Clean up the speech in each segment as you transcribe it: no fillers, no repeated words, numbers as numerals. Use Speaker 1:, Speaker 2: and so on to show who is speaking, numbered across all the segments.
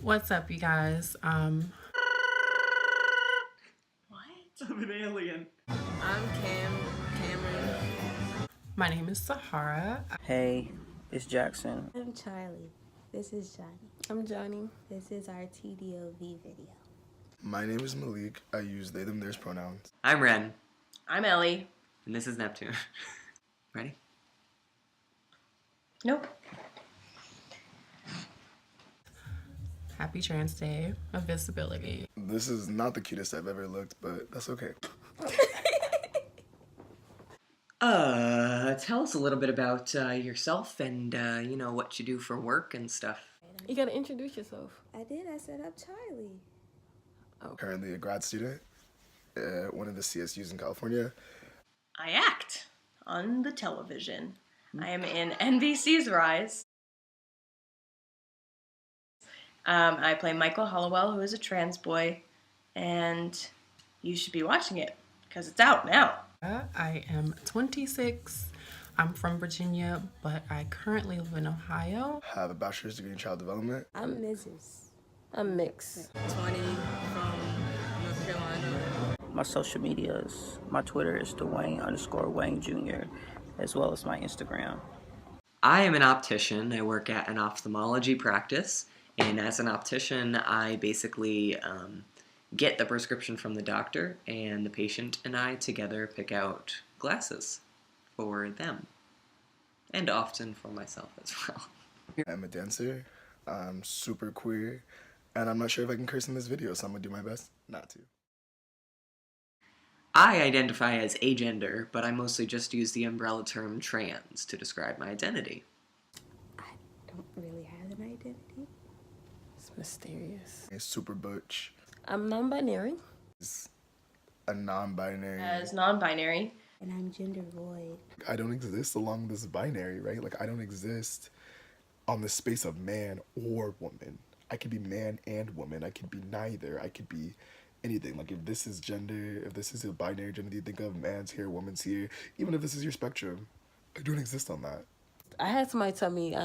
Speaker 1: What's up, you guys?
Speaker 2: What?
Speaker 3: I'm an alien.
Speaker 2: I'm Cameron.
Speaker 1: My name is Sahara.
Speaker 4: Hey, it's Jackson.
Speaker 5: I'm Charlie. This is Johnny.
Speaker 2: I'm Johnny.
Speaker 5: This is our TDOV video.
Speaker 6: My name is Malik. I use they, them, theirs pronouns.
Speaker 3: I'm Ren.
Speaker 2: I'm Ellie.
Speaker 3: And this is Neptune. Ready?
Speaker 2: Nope.
Speaker 1: Happy Trans Day of Visibility.
Speaker 6: This is not the cutest I've ever looked, but that's okay.
Speaker 3: Tell us a little bit about yourself and, what you do for work and stuff.
Speaker 2: You gotta introduce yourself.
Speaker 5: I did. I set up Charlie.
Speaker 6: Currently a grad student at one of the CSUs in California.
Speaker 2: I act on the television. I am in NBC's Rise. I play Michael Hollowell, who is a trans boy, and you should be watching it because it's out now.
Speaker 1: I am 26. I'm from Virginia, but I currently live in Ohio.
Speaker 6: Have a bachelor's degree in child development.
Speaker 5: I'm Mrs.
Speaker 2: I'm mixed. 20 from North Carolina.
Speaker 4: My social medias, my Twitter is Dwayne_Wayne Jr., as well as my Instagram.
Speaker 3: I am an optician. I work at an ophthalmology practice. And as an optician, I basically get the prescription from the doctor, and the patient and I together pick out glasses for them. And often for myself as well.
Speaker 6: I'm a dancer. I'm super queer. And I'm not sure if I can curse in this video, so I'm going to do my best not to.
Speaker 3: I identify as agender, but I mostly just use the umbrella term trans to describe my identity.
Speaker 5: I don't really have an identity.
Speaker 2: It's mysterious.
Speaker 6: It's super butch.
Speaker 2: I'm non-binary.
Speaker 6: It's a non-binary.
Speaker 2: As non-binary.
Speaker 5: And I'm gender void.
Speaker 6: I don't exist along this binary, right? Like, I don't exist on the space of man or woman. I could be man and woman. I could be neither. I could be anything. Like, if this is gender, if this is a binary gender that you think of, man's here, woman's here, even if this is your spectrum, I don't exist on that.
Speaker 2: I had somebody tell me,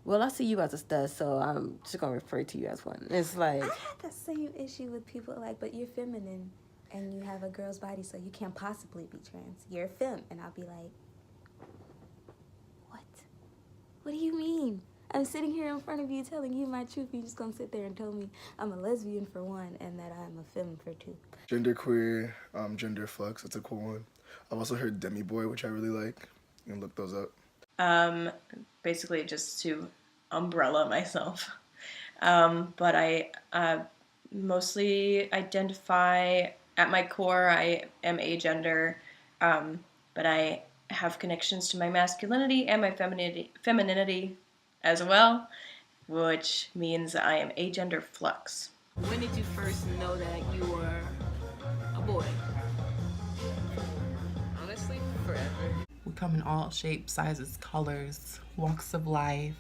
Speaker 2: well, I see you as a stud, so I'm just gonna refer to you as one. It's like,
Speaker 5: I had the same issue with people like, but you're feminine and you have a girl's body, so you can't possibly be trans. You're a femme. And I'll be like, what? What do you mean? I'm sitting here in front of you telling you my truth. You're just gonna sit there and tell me I'm a lesbian for one and that I'm a femme for two.
Speaker 6: Genderqueer, gender flux, that's a cool one. I've also heard demi-boy, which I really like. You can look those up.
Speaker 2: Basically just to umbrella myself. But I mostly identify, at my core, I am agender, but I have connections to my masculinity and my femininity as well, which means I am agender flux.
Speaker 7: When did you first know that you were a boy?
Speaker 2: Honestly, forever.
Speaker 1: We come in all shapes, sizes, colors, walks of life.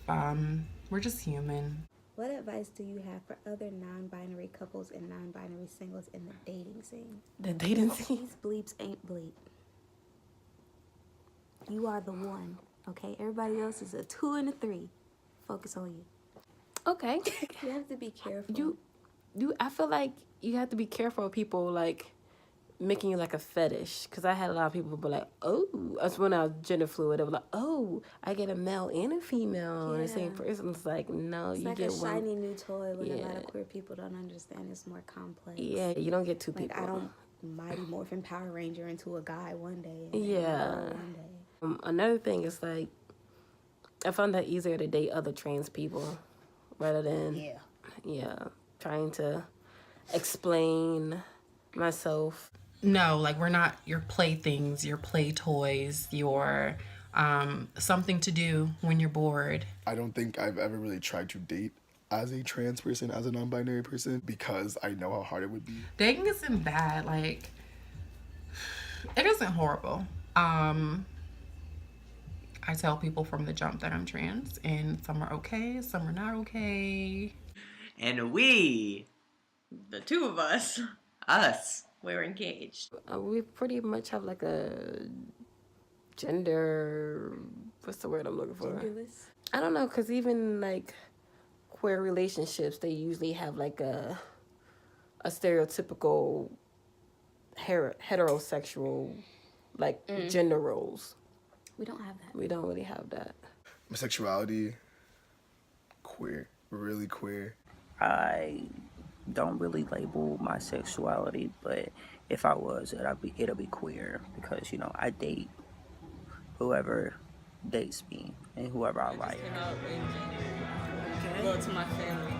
Speaker 1: We're just human.
Speaker 5: What advice do you have for other non-binary couples and non-binary singles in the dating scene?
Speaker 2: The dating scene?
Speaker 5: These bleeps ain't bleep. You are the one, okay? Everybody else is a 2 and a 3. Focus on you.
Speaker 2: Okay.
Speaker 5: You have to be careful.
Speaker 2: I feel like you have to be careful of people like making you like a fetish, because I had a lot of people be like, oh, that's when I was gender fluid. They were like, oh, I get a male and a female in the same person. It's like, no,
Speaker 5: it's
Speaker 2: you
Speaker 5: like
Speaker 2: get
Speaker 5: a
Speaker 2: one.
Speaker 5: shiny new toy when a lot of queer people don't understand it's more complex.
Speaker 2: Yeah, you don't get two
Speaker 5: like,
Speaker 2: people.
Speaker 5: I don't Mighty Morphin Power Ranger into a guy one day. And
Speaker 2: yeah.
Speaker 5: One day.
Speaker 2: Another thing is like, I found that easier to date other trans people rather than trying to explain myself.
Speaker 1: No, like, we're not your playthings, your play toys, your something to do when you're bored.
Speaker 6: I don't think I've ever really tried to date as a trans person, as a non-binary person, because I know how hard it would be.
Speaker 1: Dating isn't bad. Like, it isn't horrible. I tell people from the jump that I'm trans, and some are okay, some are not okay.
Speaker 3: And we,
Speaker 2: The two of us, we're engaged.
Speaker 7: We pretty much have like a gender, what's the word I'm looking for?
Speaker 5: Genderless?
Speaker 7: I don't know, because even like queer relationships, they usually have like a stereotypical heterosexual like gender roles.
Speaker 5: We don't have that.
Speaker 7: We don't really have that.
Speaker 6: My sexuality, queer, really queer.
Speaker 4: I don't really label my sexuality, but if I was, it'll be queer because, you know, I date whoever dates me and whoever I like.
Speaker 8: Came out in January. Well, to my family.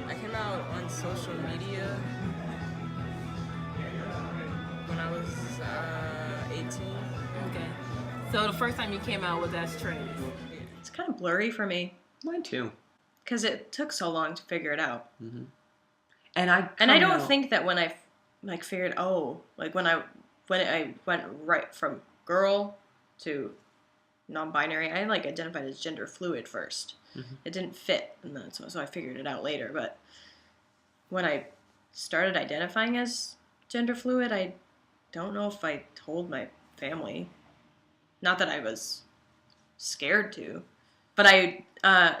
Speaker 8: I came out on social media when I was 18.
Speaker 7: Okay. So the first time you came out was as trans.
Speaker 2: It's kind of blurry for me
Speaker 3: Mine too.
Speaker 2: because it took so long to figure it out.
Speaker 3: Mm-hmm. And I
Speaker 2: don't think that when I like figured when I went right from girl to non-binary, I like identified as gender fluid first.
Speaker 3: Mm-hmm.
Speaker 2: It didn't fit, and then so I figured it out later. But when I started identifying as gender fluid, I don't know if I told my family. Not that I was scared to, but I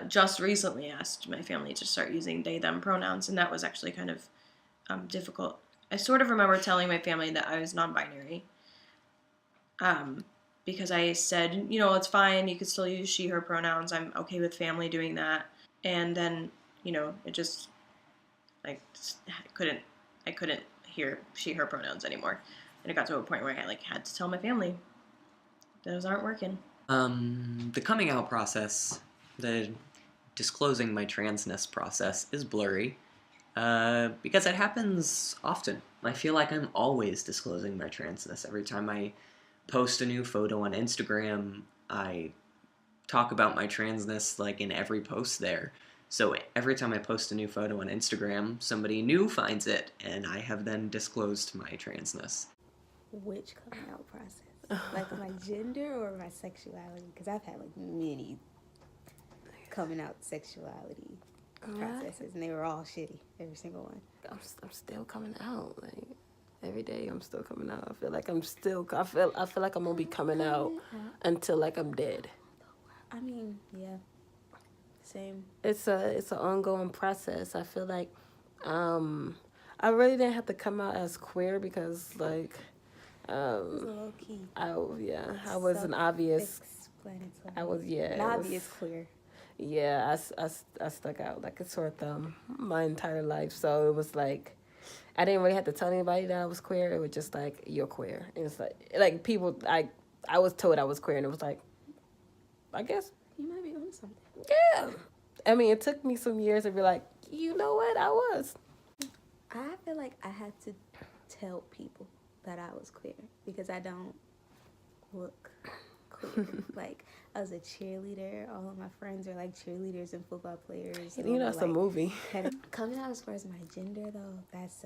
Speaker 2: just recently asked my family to start using they them pronouns, and that was actually kind of difficult. I sort of remember telling my family that I was non-binary. Because I said, you know, it's fine, you could still use she, her pronouns, I'm okay with family doing that. And then, you know, it just, like, I couldn't hear she, her pronouns anymore. And it got to a point where I, like, had to tell my family those aren't working.
Speaker 3: The coming out process, the disclosing my transness process is blurry, because it happens often. I feel like I'm always disclosing my transness. Every time I post a new photo on Instagram, I talk about my transness like in every post there. So every time I post a new photo on Instagram, somebody new finds it, and I have then disclosed my transness.
Speaker 5: Which coming out process? Like my gender or my sexuality? Because I've had like many coming out sexuality processes, and they were all shitty, every single one.
Speaker 7: I'm still coming out. Like every day, I'm still coming out. I feel like I feel like I'm gonna be coming out until like I'm dead.
Speaker 5: I mean, yeah, same.
Speaker 7: It's an ongoing process. I feel like I really didn't have to come out as queer because like
Speaker 5: It was a low key.
Speaker 7: I was an obvious.
Speaker 5: Self-explanatory.
Speaker 7: I was
Speaker 5: An obvious queer.
Speaker 7: Yeah, I stuck out like a sore thumb my entire life. So it was like I didn't really have to tell anybody that I was queer. It was just like, you're queer. And it's like people, I was told I was queer, and it was like, I guess.
Speaker 5: You might be on something.
Speaker 7: Yeah. I mean, it took me some years to be like, you know what, I was.
Speaker 5: I feel like I had to tell people that I was queer because I don't look queer. Like, I was a cheerleader. All of my friends are like cheerleaders and football players.
Speaker 7: You know, it's a movie.
Speaker 5: Coming out as far as my gender, though, that's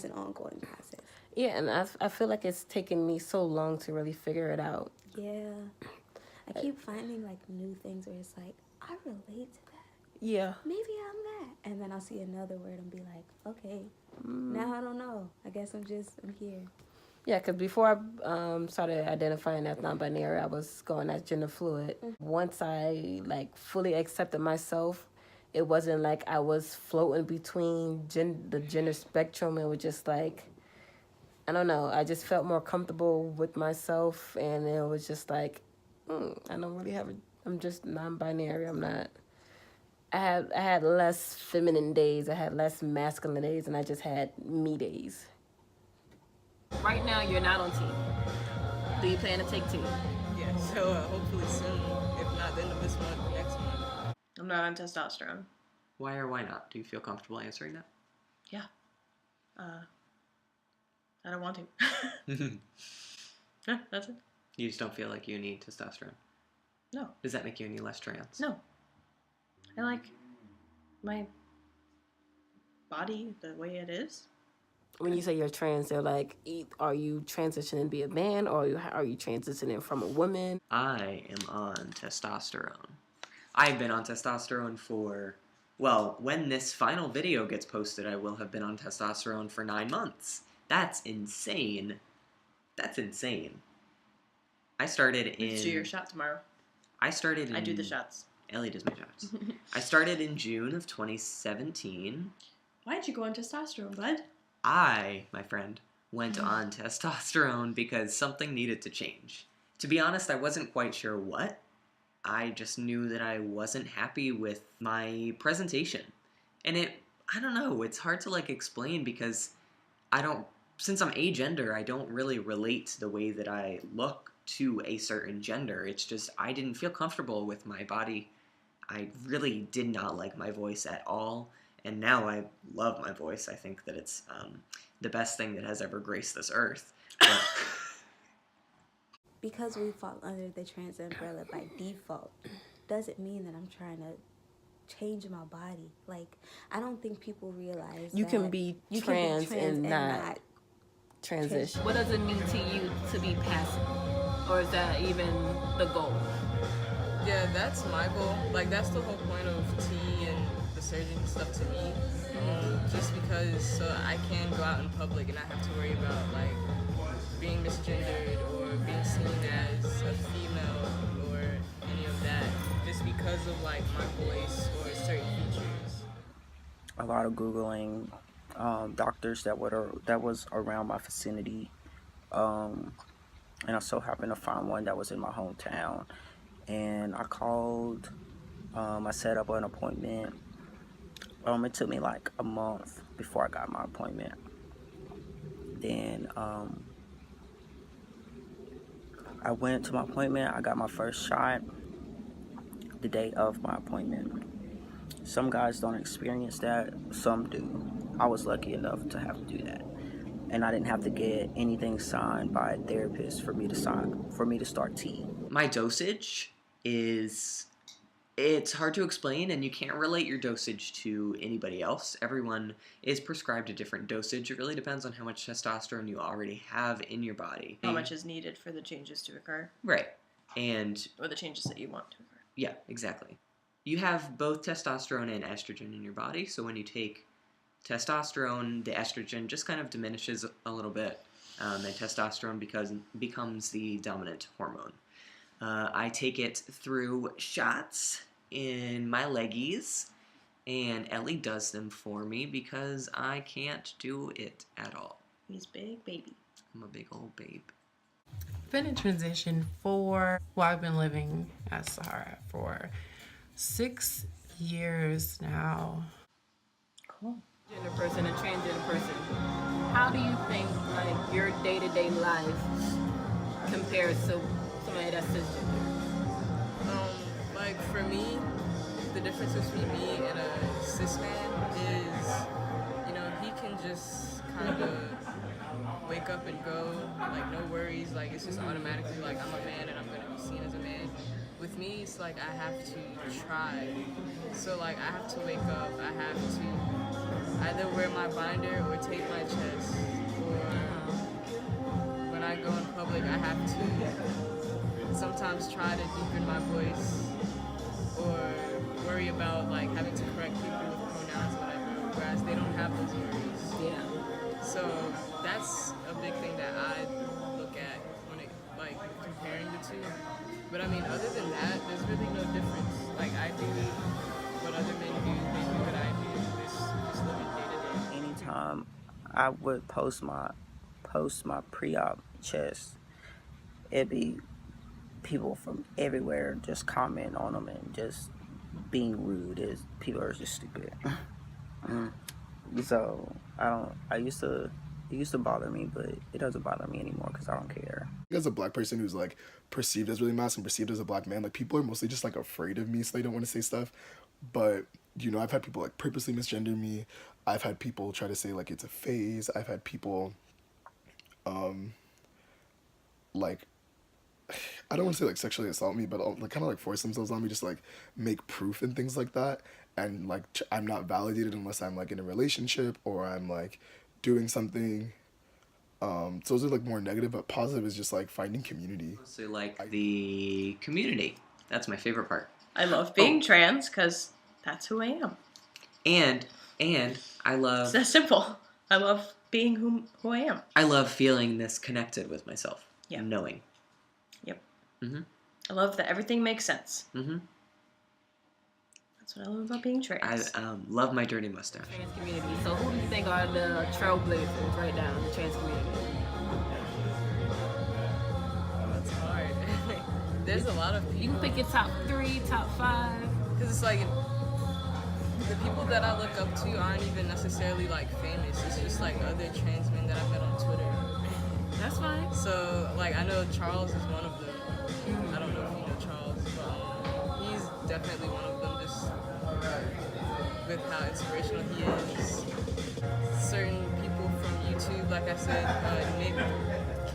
Speaker 5: an ongoing process.
Speaker 7: Yeah, and I feel like it's taken me so long to really figure it out.
Speaker 5: Yeah. I keep finding, like, new things where it's like, I relate to that.
Speaker 7: Yeah.
Speaker 5: Maybe I'm that. And then I'll see another word and be like, okay, now I don't know. I guess I'm here.
Speaker 7: Yeah, because before I started identifying as non-binary, I was going as gender fluid. Once I, like, fully accepted myself, it wasn't like I was floating between the gender spectrum. It was just like, I don't know, I just felt more comfortable with myself, and it was just like, I don't really I'm just non-binary. I'm not. I had less feminine days, I had less masculine days, and I just had me days. Right now, you're not on team. Do you plan to take team?
Speaker 8: Yeah, so hopefully soon. If not, the end of this month, next month.
Speaker 2: I'm not on testosterone.
Speaker 3: Why or why not? Do you feel comfortable answering that?
Speaker 2: Yeah. I don't want to. Yeah, that's it.
Speaker 3: You just don't feel like you need testosterone?
Speaker 2: No.
Speaker 3: Does that make you any less trans?
Speaker 2: No. I like my body the way it is.
Speaker 7: When you say you're trans, they're like, are you transitioning to be a man, or are you transitioning from a woman?
Speaker 3: I am on testosterone. I've been on testosterone for, well, when this final video gets posted, I will have been on testosterone for 9 months. That's insane. That's insane. I started in...
Speaker 2: Let's do your shot tomorrow.
Speaker 3: I started in...
Speaker 2: I do the shots.
Speaker 3: Ellie does my shots. I started in June of 2017.
Speaker 2: Why'd you go on testosterone, bud?
Speaker 3: I, my friend, went on testosterone because something needed to change. To be honest, I wasn't quite sure what. I just knew that I wasn't happy with my presentation. And I don't know, it's hard to like explain because since I'm agender, I don't really relate the way that I look to a certain gender. It's just, I didn't feel comfortable with my body. I really did not like my voice at all. And now I love my voice. I think that it's the best thing that has ever graced this earth. But
Speaker 5: Because we fall under the trans umbrella by default, doesn't mean that I'm trying to change my body. Like, I don't think people realize
Speaker 7: You
Speaker 5: that
Speaker 7: can be trans and not transition.
Speaker 9: What does it mean to you to be passive? Or is that even the goal?
Speaker 8: Yeah, that's my goal. Like, that's the whole point of T and the surgery and stuff to me. Just because so I can go out in public and not have to worry about, like, being misgendered or being seen as a female or any of that. Just because of, like, my voice or certain features.
Speaker 4: A lot of Googling doctors that was around my vicinity. And I so happened to find one that was in my hometown. And I called, I set up an appointment. It took me like a month before I got my appointment. Then I went to my appointment. I got my first shot the day of my appointment. Some guys don't experience that, some do. I was lucky enough to have to do that. And I didn't have to get anything signed by a therapist for me to start T.
Speaker 3: my dosage it's hard to explain, and you can't relate your dosage to anybody else. Everyone is prescribed a different dosage. It really depends on how much testosterone you already have in your body.
Speaker 2: How much is needed for the changes to occur?
Speaker 3: Right. And
Speaker 2: Or the changes that you want to occur.
Speaker 3: yeah, exactly. You have both testosterone and estrogen in your body, so when you take testosterone, the estrogen just kind of diminishes a little bit, and testosterone becomes the dominant hormone. I take it through shots in my leggies, and Ellie does them for me because I can't do it at all.
Speaker 2: He's big, baby.
Speaker 3: I'm a big old babe.
Speaker 1: Been in transition I've been living at Sahara for 6 years now.
Speaker 2: Cool.
Speaker 9: Gender person, a transgender person. How do you think like your day-to-day life compares to somebody that's cisgender?
Speaker 8: Like for me, the difference between me and a cis man is, you know, he can just kind of wake up and go, like no worries, like it's just automatically like I'm a man and I'm gonna be seen as a man. With me, it's like I have to try. So like I have to wake up, I have to either wear my binder or tape my chest, or when I go in public, I have to sometimes try to deepen my voice or worry about like having to correct people with pronouns, whatever, whereas they don't have those worries.
Speaker 9: Yeah.
Speaker 8: So that's a big thing that I look at when it like comparing the two. But I mean, other than that, there's really no difference. Like I do what other men do, they do what I do. It's just living day to day.
Speaker 4: Anytime I would post my pre-op chest, it'd be people from everywhere just comment on them and just being rude. People are just stupid. So it used to bother me, but it doesn't bother me anymore because I don't care.
Speaker 6: As a black person who's like perceived as really masculine, perceived as a black man, like people are mostly just like afraid of me, so they don't want to say stuff. But you know, I've had people like purposely misgender me. I've had people try to say like it's a phase. I've had people like, I don't want to say like sexually assault me, but like kind of like force themselves on me, just like make proof and things like that. And like I'm not validated unless I'm like in a relationship or I'm like doing something. So those are like more negative, but positive is just like finding community.
Speaker 3: So like the community. That's my favorite part.
Speaker 2: I love being trans because that's who I am.
Speaker 3: And I love
Speaker 2: It's that simple. I love being who I am.
Speaker 3: I love feeling this connected with myself.
Speaker 2: Yeah.
Speaker 3: Knowing.
Speaker 2: Yep.
Speaker 3: Mm-hmm.
Speaker 2: I love that everything makes sense.
Speaker 3: Mm-hmm.
Speaker 2: That's what I love about being
Speaker 3: I
Speaker 2: trans.
Speaker 3: love my dirty mustache.
Speaker 9: Trans community. So who do you think are the trailblazers right now in the trans community?
Speaker 8: That's hard. There's a lot of
Speaker 9: You
Speaker 8: people.
Speaker 9: can pick your top 3, top 5.
Speaker 8: Because it's like the people that I look up to aren't even necessarily like famous. It's just like other trans men that I met on Twitter.
Speaker 9: That's fine.
Speaker 8: So like I know Charles is one of them. I don't know if you know Charles, but he's definitely one of them. Just with how inspirational he is. Certain people from YouTube, like I said, Nick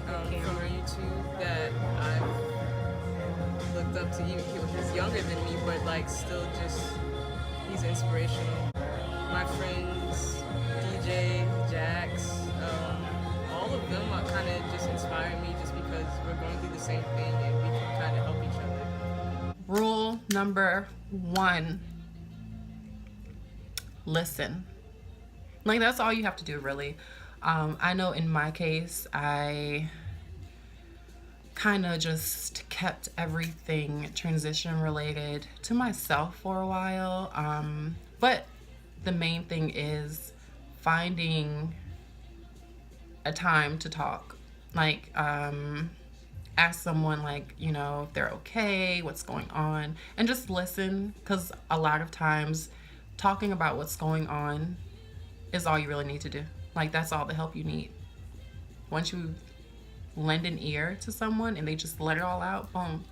Speaker 8: from YouTube that I've looked up to. He's younger than me, but like still just he's inspirational. My friends, DJ, Jax, all of them are kind of just inspiring me just because we're going through the same thing and we can kind of help each other.
Speaker 1: Rule number 1, listen. Like, that's all you have to do, really. I know in my case, I kind of just kept everything transition related to myself for a while. But the main thing is finding a time to talk. Like, ask someone, like, you know, if they're okay, what's going on, and just listen, because a lot of times talking about what's going on is all you really need to do. Like, that's all the help you need. Once you lend an ear to someone and they just let it all out, boom,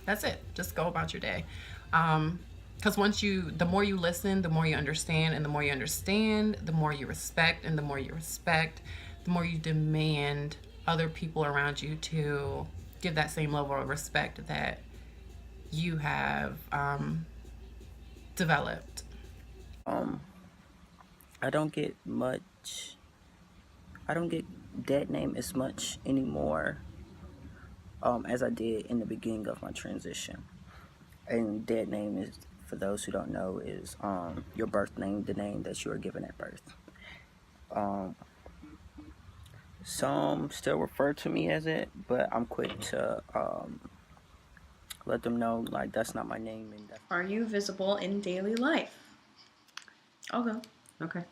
Speaker 1: that's it. Just go about your day. Because the more you listen, the more you understand, and the more you understand, the more you respect, and the more you respect, the more you demand other people around you to give that same level of respect that you have developed.
Speaker 4: I don't get dead name as much anymore as I did in the beginning of my transition. And dead name is, for those who don't know, is your birth name, the name that you were given at birth. Some still refer to me as it, but I'm quick to let them know, like, that's not my name. And
Speaker 2: Are you visible in daily life? I'll go.
Speaker 3: Okay.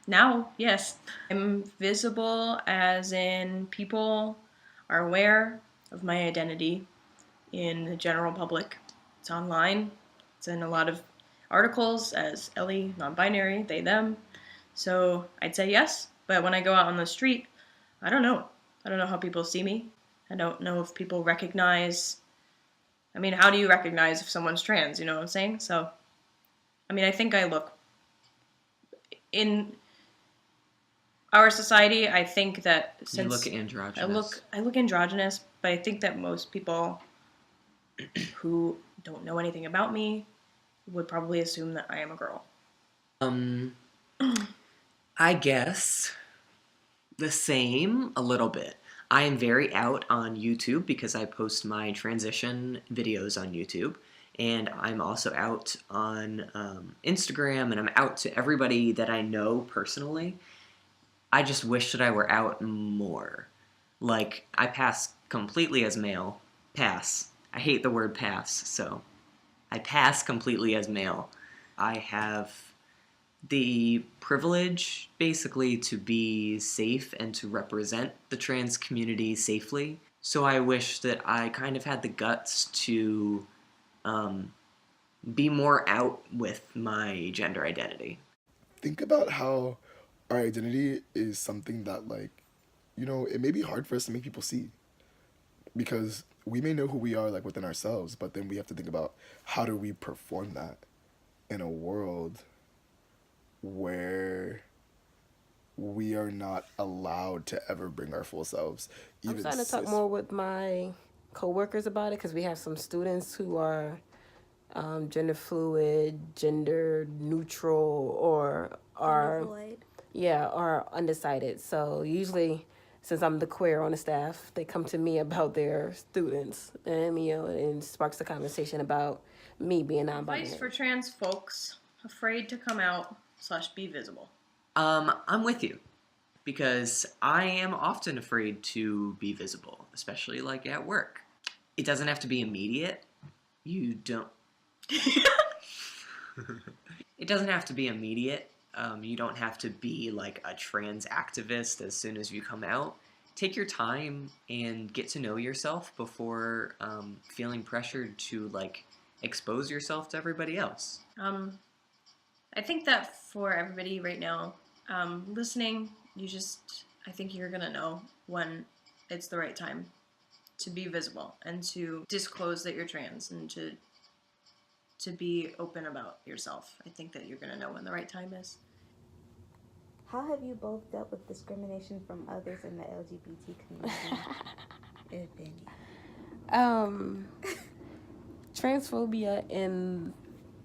Speaker 2: Now, yes. I'm visible as in people are aware of my identity in the general public. It's online. It's in a lot of articles as Ellie, non-binary, they, them. So I'd say yes, but when I go out on the street, I don't know. I don't know how people see me. I don't know if people recognize. I mean, how do you recognize if someone's trans? You know what I'm saying? So, I mean, I think I look, in our society, I think that since
Speaker 3: You look androgynous.
Speaker 2: I look androgynous, but I think that most people who don't know anything about me would probably assume that I am a girl.
Speaker 3: I guess the same, a little bit. I am very out on YouTube because I post my transition videos on YouTube. And I'm also out on Instagram, and I'm out to everybody that I know personally. I just wish that I were out more. Like, I pass completely as male. Pass. I hate the word pass, so I pass completely as male. I have the privilege, basically, to be safe and to represent the trans community safely. So I wish that I kind of had the guts to be more out with my gender identity.
Speaker 6: Think about how our identity is something that, like, you know, it may be hard for us to make people see, because we may know who we are, like, within ourselves, but then we have to think about how do we perform that in a world where we are not allowed to ever bring our full selves.
Speaker 7: I'm starting to talk more with my coworkers about it, because we have some students who are gender fluid, gender neutral, or are are undecided. So usually, since I'm the queer on the staff, they come to me about their students, and and sparks the conversation about me being non-binary.
Speaker 2: Advice for trans folks afraid to come out / be visible.
Speaker 3: I'm with you, because I am often afraid to be visible, especially like at work. It doesn't have to be immediate. You don't. It doesn't have to be immediate. You don't have to be like a trans activist as soon as you come out. Take your time and get to know yourself before feeling pressured to like expose yourself to everybody else.
Speaker 2: I think that for everybody right now listening, I think you're gonna know when it's the right time to be visible and to disclose that you're trans and to be open about yourself. I think that you're gonna know when the right time is.
Speaker 5: How have you both dealt with discrimination from others in the LGBT community, if any?
Speaker 7: Transphobia in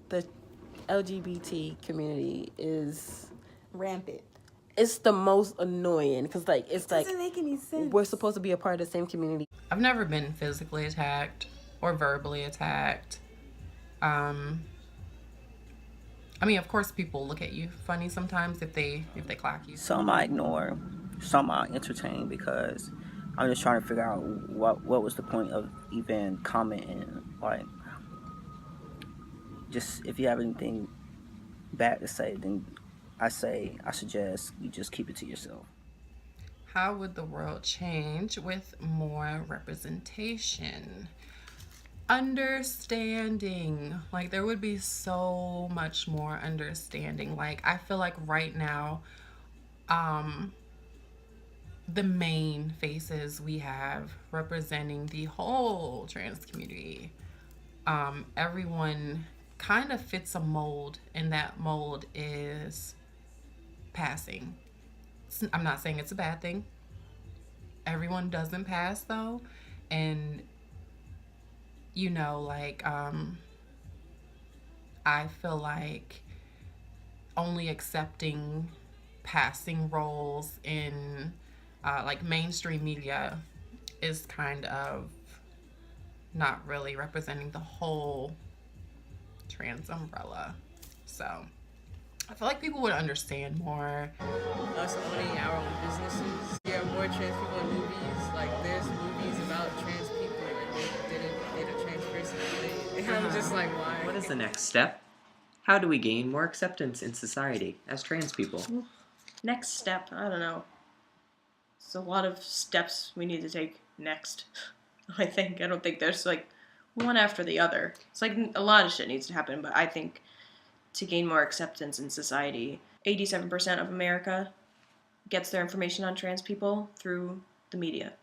Speaker 7: the LGBT community is
Speaker 5: Rampant.
Speaker 7: it's the most annoying because like it's like
Speaker 5: Doesn't make any sense.
Speaker 7: we're supposed to be a part of the same community.
Speaker 1: I've never been physically attacked or verbally attacked. I mean, of course, people look at you funny sometimes if they clock you.
Speaker 4: Some I ignore, some I entertain because I'm just trying to figure out what was the point of even commenting. Like, just if you have anything bad to say, then I suggest you just keep it to yourself.
Speaker 1: How would the world change with more representation? Understanding. Like, there would be so much more understanding. Like, I feel like right now, the main faces we have representing the whole trans community, everyone kind of fits a mold, and that mold is passing. I'm not saying it's a bad thing. Everyone doesn't pass though, and you know, like, I feel like only accepting passing roles in like mainstream media is kind of not really representing the whole trans umbrella. So I feel like people would understand more.
Speaker 8: Us owning our own businesses. There are more trans people in movies. Like, there's movies about trans people and they didn't date a trans person. And I'm just like, why?
Speaker 3: What is the next step? How do we gain more acceptance in society as trans people?
Speaker 2: Next step, I don't know. It's a lot of steps we need to take next. I don't think there's like one after the other. It's like a lot of shit needs to happen, but I think to gain more acceptance in society, 87% of America gets their information on trans people through the media.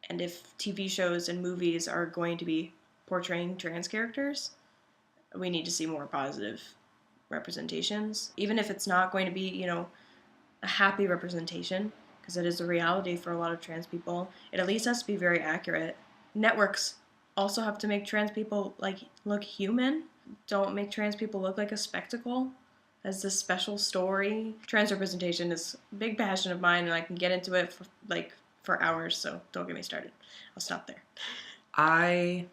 Speaker 2: And if TV shows and movies are going to be portraying trans characters, we need to see more positive representations. Even if it's not going to be, you know, a happy representation, because it is a reality for a lot of trans people, it at least has to be very accurate. Networks also have to make trans people like look human. Don't make trans people look like a spectacle as this special story. Trans representation is a big passion of mine, and I can get into it for hours, so don't get me started. I'll stop there.
Speaker 3: I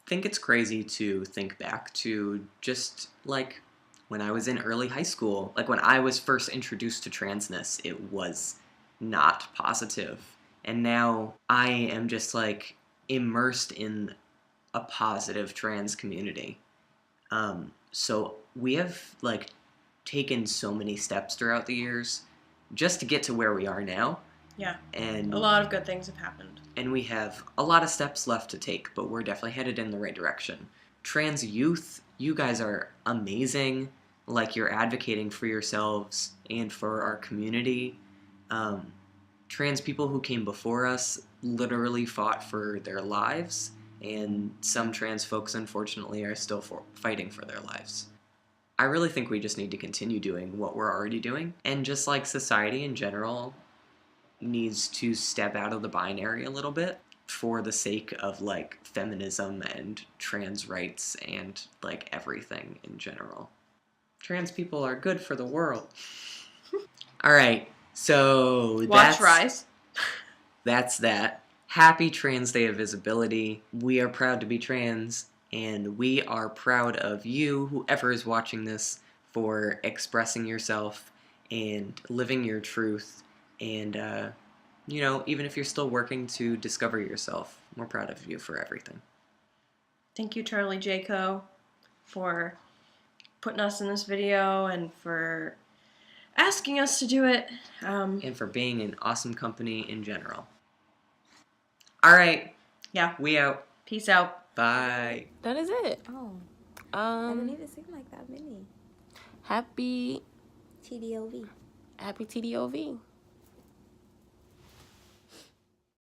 Speaker 3: think it's crazy to think back to just like when I was in early high school. Like when I was first introduced to transness, it was not positive. And now I am just like immersed in a positive trans community. So we have like taken so many steps throughout the years just to get to where we are now.
Speaker 2: Yeah.
Speaker 3: And
Speaker 2: a lot of good things have happened.
Speaker 3: And we have a lot of steps left to take, but we're definitely headed in the right direction. Trans youth, you guys are amazing. Like, you're advocating for yourselves and for our community. Trans people who came before us literally fought for their lives, and some trans folks, unfortunately, are still fighting for their lives. I really think we just need to continue doing what we're already doing, and just like society in general needs to step out of the binary a little bit for the sake of like feminism and trans rights and like everything in general. Trans people are good for the world. All right, so
Speaker 2: watch Rise.
Speaker 3: That's that. Happy Trans Day of Visibility. We are proud to be trans, and we are proud of you, whoever is watching this, for expressing yourself and living your truth. And, you know, even if you're still working to discover yourself, we're proud of you for everything.
Speaker 2: Thank you, Charlie Jaco, for putting us in this video and for asking us to do it.
Speaker 3: And for being an awesome company in general. All right.
Speaker 2: Yeah.
Speaker 3: We out.
Speaker 2: Peace out.
Speaker 3: Bye.
Speaker 7: That is it.
Speaker 5: Oh, I didn't
Speaker 7: Um,
Speaker 5: even seem like that many.
Speaker 7: happy
Speaker 5: TDOV.
Speaker 7: TDOV.